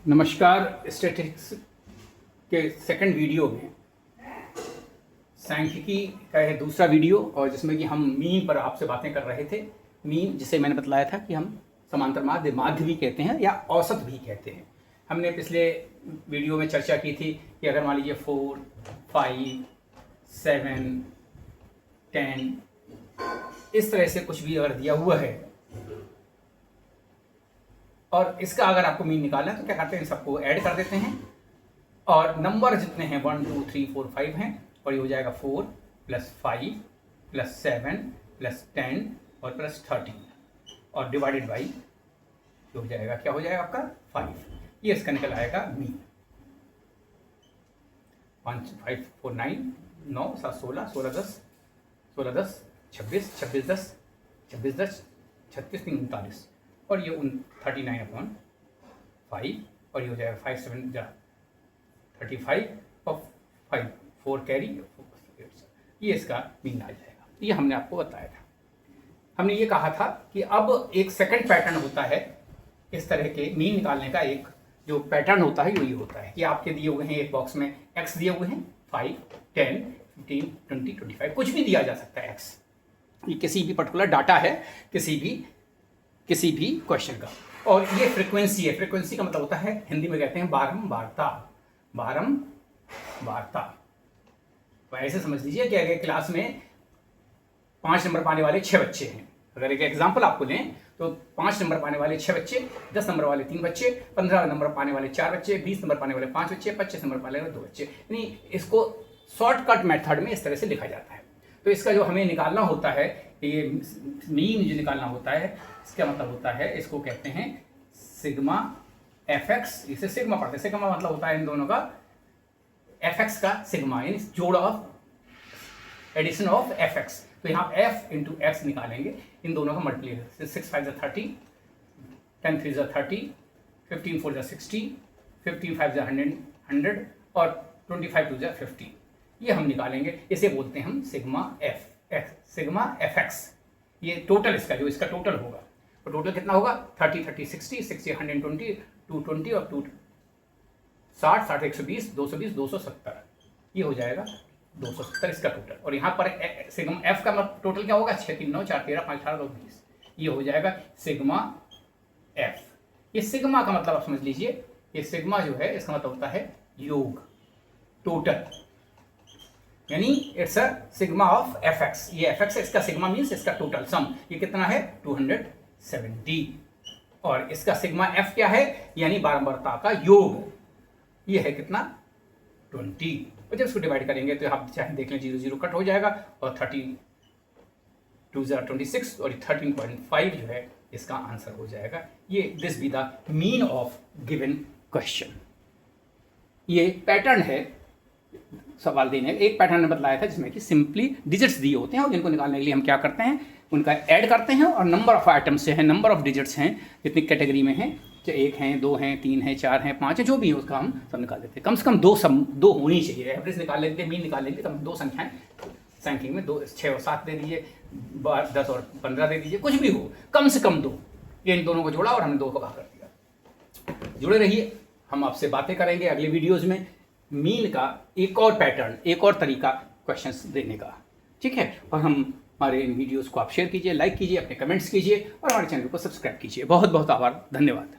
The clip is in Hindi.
नमस्कार। स्टैटिस्टिक्स के सेकंड वीडियो में सांख्यिकी का है दूसरा वीडियो, और जिसमें कि हम मीन पर आपसे बातें कर रहे थे। मीन जिसे मैंने बतलाया था कि हम समांतर माध्य माध्य भी कहते हैं या औसत भी कहते हैं। हमने पिछले वीडियो में चर्चा की थी कि अगर मान लीजिए 4, 5, 7, 10 इस तरह से कुछ भी अगर दिया हुआ है और इसका अगर आपको मीन निकालना है तो क्या करते हैं, सबको ऐड कर देते हैं और नंबर जितने हैं 1, 2, 3, 4, 5 हैं और ये हो जाएगा 4 + 5 + 7 + 10 और +13 और डिवाइडेड बाई हो जाएगा, क्या हो जाएगा आपका 5। ये इसका निकल आएगा मीन। 5, 5, 4, 9, 9, 7, 16, 16, 10, 16, 10, 26, 26, 10, 26, 10, 36, 3, 39 और ये 39/5 और ये हो जाएगा 5, 7 जा 35 और 5, 4 कैरी, ये इसका मीन आ जाएगा। ये हमने आपको बताया था। हमने ये कहा था कि अब एक सेकंड पैटर्न होता है इस तरह के मीन निकालने का। एक जो पैटर्न होता है वो ये होता है कि आपके दिए हुए हैं एक बॉक्स में x दिए हुए हैं 5, 10, 15, 20, 25 कुछ भी दिया जा सकता है x। ये किसी भी पर्टिकुलर डाटा है किसी भी क्वेश्चन का। और ये फ्रीक्वेंसी है। फ्रीक्वेंसी का मतलब होता है, हिंदी में कहते हैं बारंबारता। बारंबारता तो ऐसे समझ लीजिए कि अगर क्लास में 5 नंबर पाने वाले 6 बच्चे हैं, अगर एक एग्जाम्पल आपको लें तो 5 नंबर पाने वाले 6 बच्चे, 10 नंबर वाले 3 बच्चे, 15 नंबर पाने वाले 4 बच्चे, 20 नंबर पाने वाले 5 बच्चे, 25 नंबर पाने वाले 2 बच्चे। यानी इसको शॉर्टकट मेथड में इस तरह से लिखा जाता है। तो इसका जो हमें निकालना होता है, ये मीन जो निकालना होता है, इसका मतलब होता है, इसको कहते हैं सिग्मा fx। इसे सिग्मा पढ़ते हैं। सिग्मा मतलब होता है इन दोनों का fx का सिग्मा, यानी जोड़ ऑफ एडिशन ऑफ fx। तो यहाँ f इंटू x निकालेंगे, इन दोनों का मल्टीप्लीकेशन। 6, 5 = 30, 10, 3 = 30, 15, 4 = 60, 15, 5 = 100 और 25, 2 = 50। ये हम निकालेंगे, इसे बोलते हैं हम सिग्मा fx। ये टोटल इसका जो इसका टोटल होगा, तो टोटल कितना होगा 30, 30, 60, 60, 120, 220 और 260, 60, 120, 220, 270। ये हो जाएगा 270 इसका टोटल। और यहाँ पर सिग्मा f का टोटल क्या होगा 6, 3, 9, 4, 13, 5, 18, 2, 20। ये हो जाएगा सिग्मा f। ये सिग्मा का मतलब आप समझ लीजिए, ये सिग्मा जो है इसका मतलब होता है योग, टोटल, यानी it's a sigma of fx। ये fx है, इसका सिग्मा मीन्स इसका टोटल सम। ये कितना है 270 और इसका सिग्मा f क्या है, यानी बारंबारता का योग। ये है कितना 20। और जब इसको डिवाइड करेंगे तो आप चाहे देख लें 0, 0 कट हो जाएगा और 30, 2 = 26 और 13.5 जो है इसका आंसर हो जाएगा। ये this be the mean of given question. ये पैटर्न है सवाल देने का। एक पैटर्न ने बतलाया था जिसमें कि सिंपली डिजिट्स दिए होते हैं और जिनको निकालने के लिए हम क्या करते हैं, उनका ऐड करते हैं और नंबर ऑफ आइटम्स से है, नंबर ऑफ डिजिट्स हैं जितनी कैटेगरी में हैं, चाहे 1 हैं, 2 हैं, 3 हैं, 4 हैं, 5 हैं, जो भी है उसका हम सब निकाल देते हैं। कम से कम दो होनी चाहिए। एवरेज निकाल लेते हैं, मीन निकाल लेंगे, कम 2 संख्याएं सांख्यिकी में 2, 6 और 7 दे दीजिए, 10 और 15 दे दीजिए, कुछ भी हो, कम से कम 2। ये इन दोनों को जोड़ा और हमने 2 को भाग कर दिया। जुड़े रहिए, हम आपसे बातें करेंगे अगले वीडियोज़ में मीन का एक और पैटर्न, एक और तरीका क्वेश्चंस देने का। ठीक है, और हमारे इन वीडियोस को आप शेयर कीजिए, लाइक कीजिए, अपने कमेंट्स कीजिए और हमारे चैनल को सब्सक्राइब कीजिए। बहुत बहुत आभार, धन्यवाद।